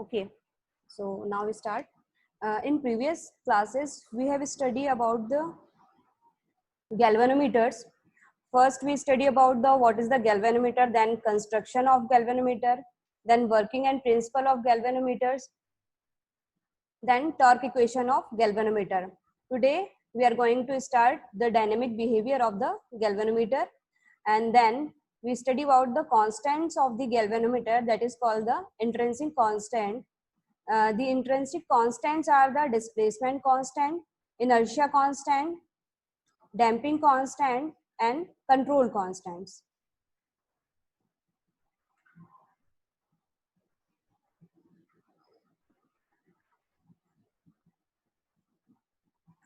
Okay, so now we start. In previous classes, we have studied about the galvanometers. First, we study about the what is the galvanometer, then construction of galvanometer, then working and principle of galvanometers, then torque equation of galvanometer. Today, we are going to start the dynamic behavior of the galvanometer, and then we study about the constants of the galvanometer, that is called the intrinsic constant. The intrinsic constants are the displacement constant, inertia constant, damping constant, and control constants.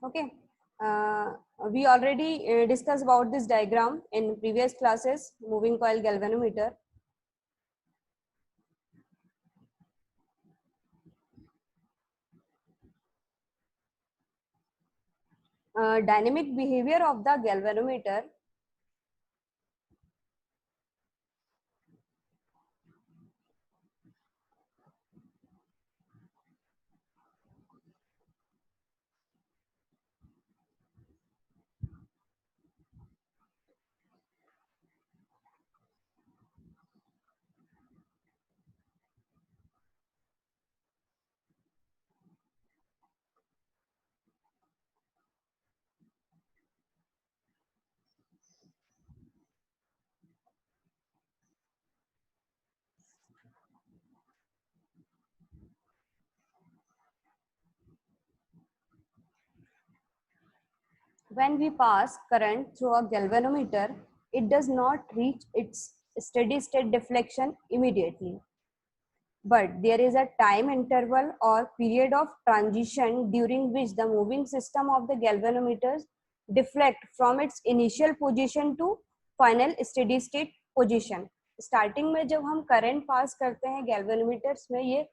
Okay, we already discussed about this diagram in previous classes, moving coil galvanometer. Dynamic behavior of the galvanometer. When we pass current through a galvanometer, it does not reach its steady state deflection immediately. But there is a time interval or period of transition during which the moving system of the galvanometers deflect from its initial position to final steady state position. Starting में जब हम current pass करते हैं गैल्वेनोमीटर्स में, ये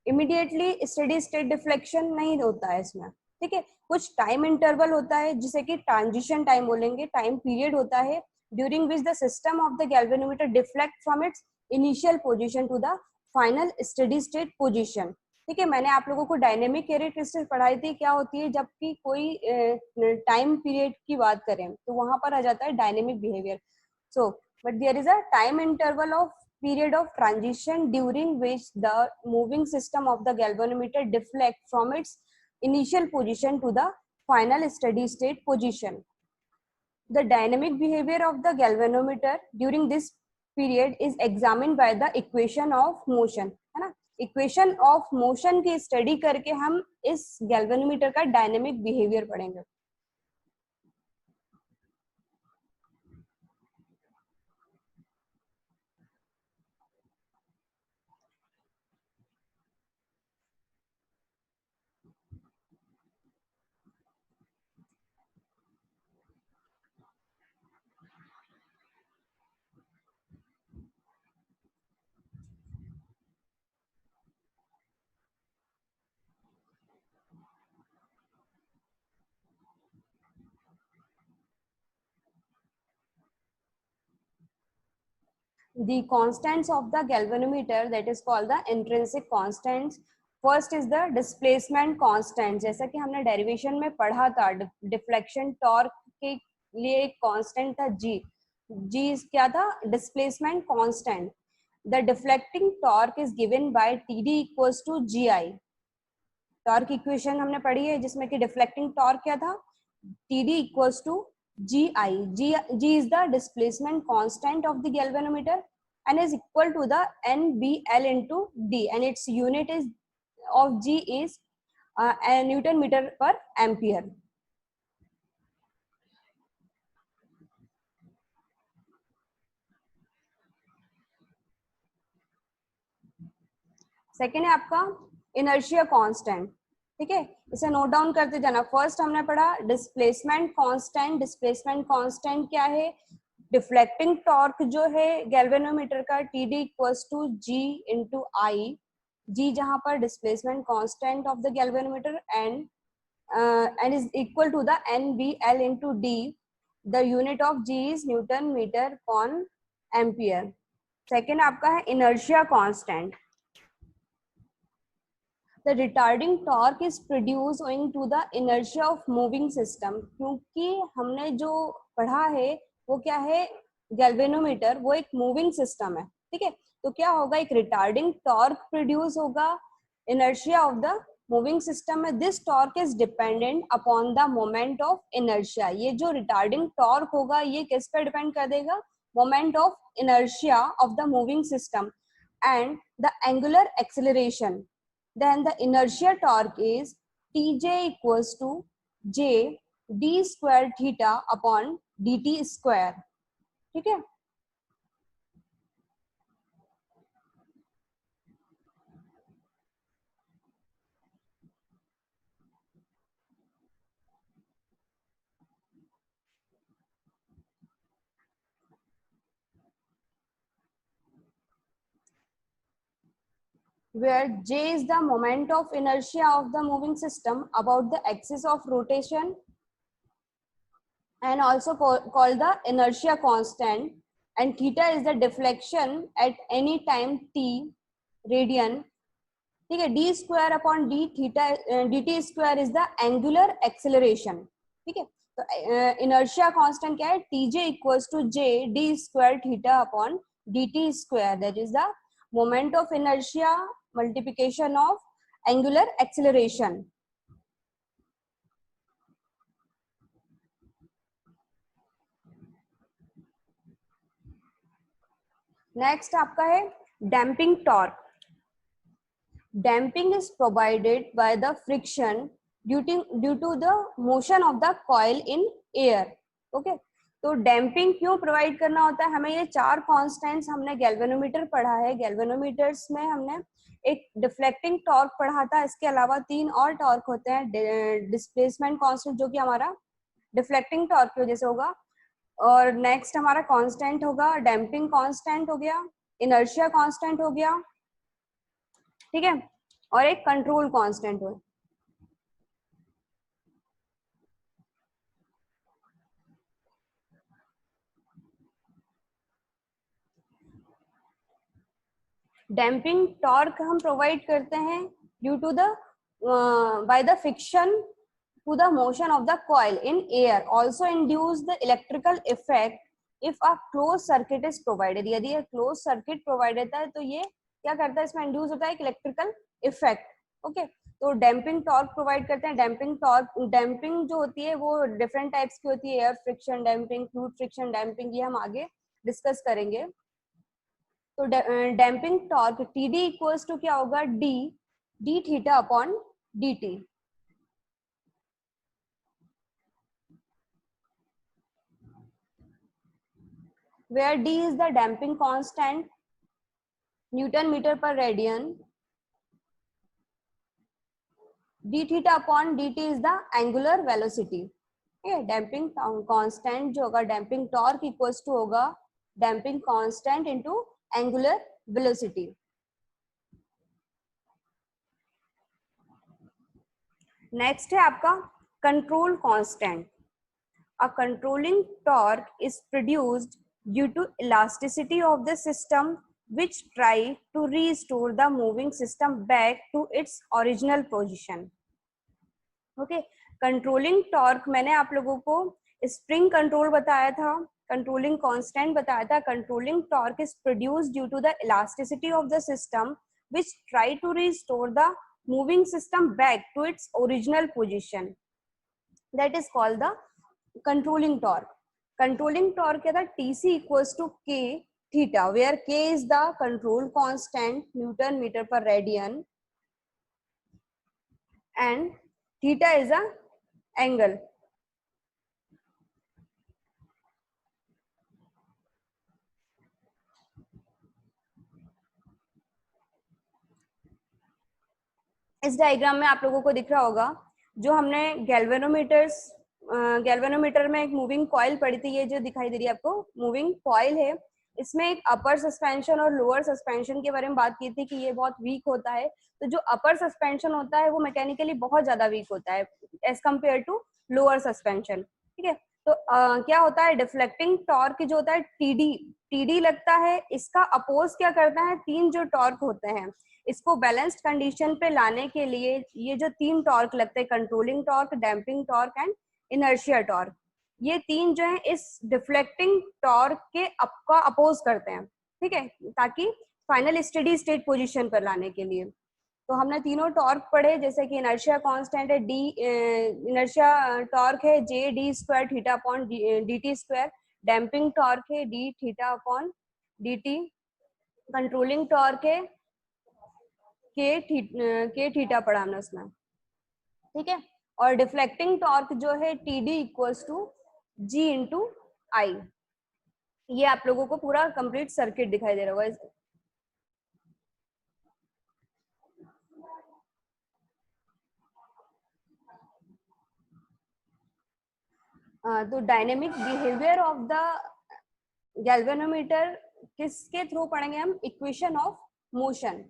immediately steady state deflection नहीं होता है इसमें, ठीक है. कुछ टाइम इंटरवल होता है जिसे कि ट्रांजिशन टाइम बोलेंगे, टाइम पीरियड होता है during which the system of the galvanometer deflect from its initial position to the final steady state position. ठीक है, मैंने आप लोगों को डायनेमिक कैरेक्टरिस्टिक्स पढ़ाई थी, क्या होती है जबकि कोई टाइम पीरियड की बात करें तो वहां पर आ जाता है dynamic behaviour. So but there is a time interval of period of transition during which the moving system of the galvanometer deflect from its initial position to the final steady state position. The dynamic behavior of the galvanometer during this period is examined by the equation of motion, है ना. Equation of motion की study करके हम इस galvanometer का dynamic behaviour पढ़ेंगे. The constants of the galvanometer, that is called the intrinsic constants. First is the displacement constant. जैसा कि हमने डेरिवेशन में पढ़ा था, डिफ्लेक्शन टॉर्क के लिए एक कांस्टेंट था जी. जी क्या था? Displacement constant. The deflecting torque is given by T D equals to G I. Torque equation हमने पढ़ी है जिसमें कि डिफ्लेक्टिंग टॉर्क क्या था? T D equals to GI. G is the displacement constant of the galvanometer and is equal to the NBL into D, and its unit is of G is Newton meter per ampere. Second है आपका inertia constant. ठीक है, इसे note down करते जाना. First हमने पढ़ा displacement constant. Displacement constant क्या है? डिफ्लेक्टिंग टॉर्क जो है गैल्वेनोमीटर का, T D equals to G into I. G जहां पर displacement constant of the galvanometer and is equal to the NBL into D. The unit of G is Newton meter per ampere. Second आपका है inertia constant. The retarding torque is produced owing to the inertia of moving system. क्योंकि हमने जो पढ़ा है वो क्या है, गैल्वेनोमीटर वो एक मूविंग सिस्टम है, ठीक है. तो क्या होगा, एक रिटार्डिंग टॉर्क प्रोड्यूस होगा inertia of the moving system में. This torque is dependent upon the moment of inertia. ये जो रिटार्डिंग टॉर्क होगा ये किस पर डिपेंड कर देगा, moment of inertia of the moving system and the angular acceleration. Then the inertia torque is Tj equals to J d square theta upon dt square. ठीक है. Where J is the moment of inertia of the moving system about the axis of rotation and also called the inertia constant, and theta is the deflection at any time t radian. ठीक है. d square upon d theta dt square is the angular acceleration. ठीक है. तो inertia constant क्या है, tj equals to j d square theta upon dt square, that is the moment of inertia multiplication of angular acceleration. Next आपका है damping torque. Damping is provided by the friction due to the motion of the coil in air. Okay. तो damping क्यों provide करना होता है, हमें ये चार कांस्टेंट्स हमने गैल्वेनोमीटर पढ़ा है. गैल्वेनोमीटर्स में हमने एक डिफ्लेक्टिंग टॉर्क पढ़ा था, इसके अलावा तीन और टॉर्क होते हैं. डिस्प्लेसमेंट कांस्टेंट जो कि हमारा डिफ्लेक्टिंग टॉर्क की वजह से होगा, और नेक्स्ट हमारा कांस्टेंट होगा डैम्पिंग कांस्टेंट हो गया, इनर्शिया कांस्टेंट हो गया, ठीक है, और एक कंट्रोल कांस्टेंट हो. डैम्पिंग टॉर्क हम प्रोवाइड करते हैं due to the by the friction to the motion of the coil in air, also induce the electrical effect if a closed circuit is provided. यदि एक closed circuit provided है तो ये क्या करता है, इसमें induce होता है एक electrical effect. ओके. तो डैम्पिंग टॉर्क प्रोवाइड करते हैं. डैम्पिंग टॉर्क, डैम्पिंग जो होती है वो डिफरेंट टाइप्स की होती है, air friction damping, fluid friction damping, ये हम आगे डिस्कस करेंगे. तो damping torque TD equals to क्या होगा, d theta upon dt. where d is the damping constant, Newton meter per radian, d theta upon dt is the angular velocity. Damping constant जो होगा, damping torque equals to होगा damping constant into angular velocity. Next है आपका control constant. A controlling torque is produced due to elasticity of the system which try to restore the moving system back to its original position. Okay, controlling torque मैंने आप लोगों को spring control बताया था, controlling constant बताया था. Controlling torque is produced due to the elasticity of the system which try to restore the moving system back to its original position. That is called the controlling torque. Controlling torque क्या था, TC equals to K theta, where K is the control constant, Newton meter per radian, and theta is a angle. इस diagram में आप लोगों को दिख रहा होगा जो हमने गैल्वेनोमीटर में एक मूविंग कॉइल पड़ी थी, ये जो दिखाई दे रही है आपको मूविंग कॉइल है. इसमें एक अपर सस्पेंशन और लोअर सस्पेंशन के बारे में बात की थी कि ये बहुत वीक होता है. तो जो अपर सस्पेंशन होता है वो मैकेनिकली बहुत ज्यादा वीक होता है as compare to lower suspension. ठीक है. तो क्या होता है, डिफ्लेक्टिंग टॉर्क जो होता है टीडी लगता है, इसका अपोज क्या करता है, तीन जो टॉर्क होते हैं इसको बैलेंस्ड कंडीशन पे लाने के लिए ये जो तीन टॉर्क लगते हैं, controlling torque, damping torque and inertia torque, ये तीन जो है इस डिफ्लेक्टिंग टॉर्क के का अपोज करते हैं, ठीक है, ताकि फाइनल स्टेडी स्टेट पोजीशन पर लाने के लिए। तो हमने तीनों टॉर्क पढ़े, जैसे कि इनर्शिया कांस्टेंट है डी, इनर्शिया टॉर्क है J D square theta upon D T square, damping torque है D theta upon D T, controlling torque है के थीटा पढ़ा हमने उसमें, ठीक है, और डिफ्लेक्टिंग टॉर्क जो है T D equals to G into I. ये आप लोगों को पूरा कंप्लीट सर्किट दिखाई दे रहा होगा। तो dynamic behaviour of the galvanometer किसके थ्रू पढ़ेंगे हम, equation of motion.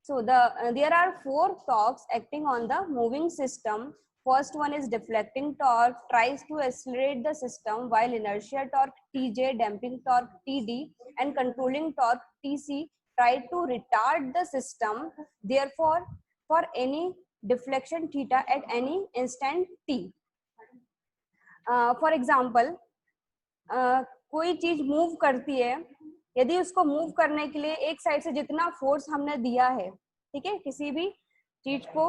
So there are four torques acting on the moving system. First one is deflecting torque, tries to accelerate the system, while inertia torque Tj, damping torque Td, and controlling torque Tc try to retard the system. Therefore, for any deflection theta at any instant t. For example, कोई चीज move करती है, यदि उसको move करने के लिए एक साइड से जितना फोर्स हमने दिया है, ठीक है, किसी भी चीज को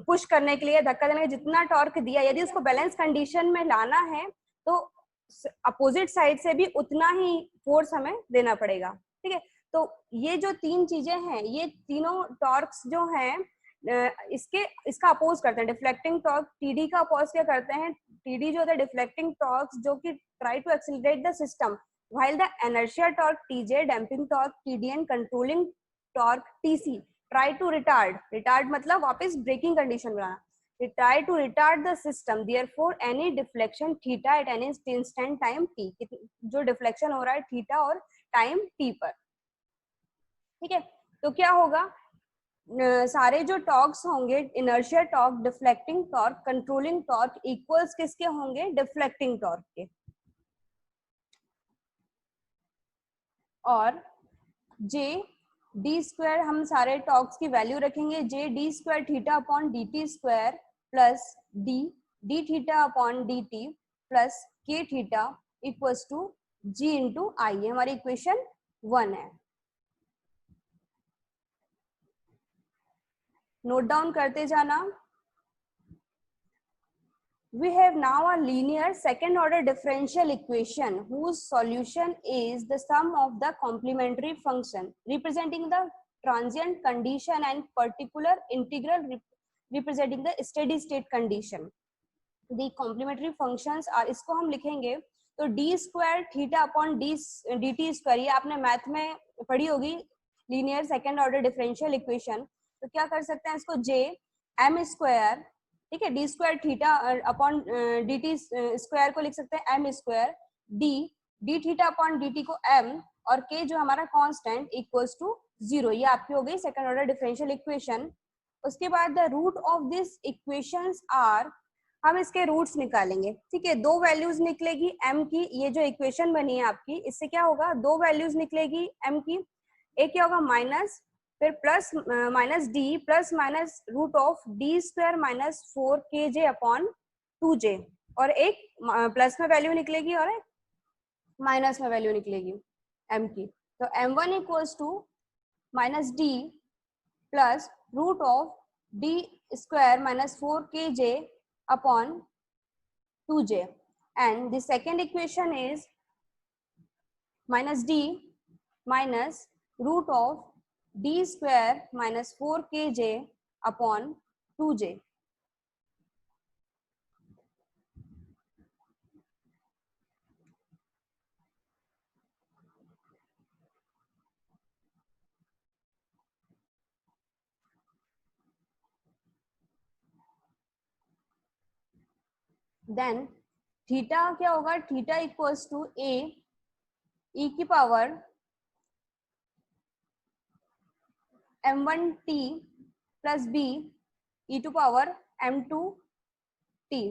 पुश करने के लिए, धक्का देने के लिए जितना टॉर्क दिया, यदि उसको बैलेंस कंडीशन में लाना है तो अपोजिट साइड से भी उतना ही फोर्स हमें देना पड़ेगा, ठीक है। तो ये जो तीन चीजें हैं, ये तीनों टॉर्क्स जो हैं इसका अपोज करते हैं। डिफ्लेक्टिंग टॉर्क टीडी का अपोज क्या करते हैं, टीडी जो होता है डिफ्लेक्टिंग टॉर्क्स जो कि try to accelerate the system, while the inertia torque Tj, damping torque Td and controlling torque Tc try to retard मतलब वापस ब्रेकिंग कंडीशन बनाना, try to retard the system, therefore any deflection theta at any instant time t, जो deflection हो रहा है theta और time t पर, ठीक है। तो क्या होगा, सारे जो टॉर्क्स होंगे, inertia torque, deflecting torque, controlling torque equals किसके होंगे, डिफ्लेक्टिंग टॉर्क के, और जे डी स्क्वायर, हम सारे टॉर्क्स की वैल्यू रखेंगे, J D square theta upon D T square plus D D theta upon D T plus K theta equals to G into I, हमारी equation 1 है। नोट डाउन करते जाना। We have now a linear second order differential equation whose solution is the sum of the complementary function representing the transient condition and particular integral representing the steady state condition. The complementary functions are, इसको हम लिखेंगे तो d square theta upon D T square, ये आपने math में पढ़ी होगी, linear second order differential equation. तो क्या कर सकते हैं इसको, j m स्क्वायर, ठीक है, D square theta upon D T square को लिख सकते हैं m square, D theta upon D T को m, और k जो हमारा कांस्टेंट इक्वल्स टू 0। ये आपकी हो गई सेकंड ऑर्डर डिफरेंशियल इक्वेशन। उसके बाद the root of this equations are, हम इसके रूट्स निकालेंगे, ठीक है, दो वैल्यूज निकलेगी m की, ये जो इक्वेशन बनी है आपकी, इससे क्या होगा, दो वैल्यूज निकलेगी m की, एक क्या होगा माइनस, फिर plus minus D plus minus root of D square minus 4kj upon 2j, और एक प्लस में वैल्यू निकलेगी और एक माइनस में वैल्यू निकलेगी m की। तो m1 equals to minus D plus root of D square minus 4kj upon 2j, and the second equation is minus d minus root of d square minus 4kj upon 2j. Then theta क्या होगा, theta equals to a e की power m1t plus b e to power m2t,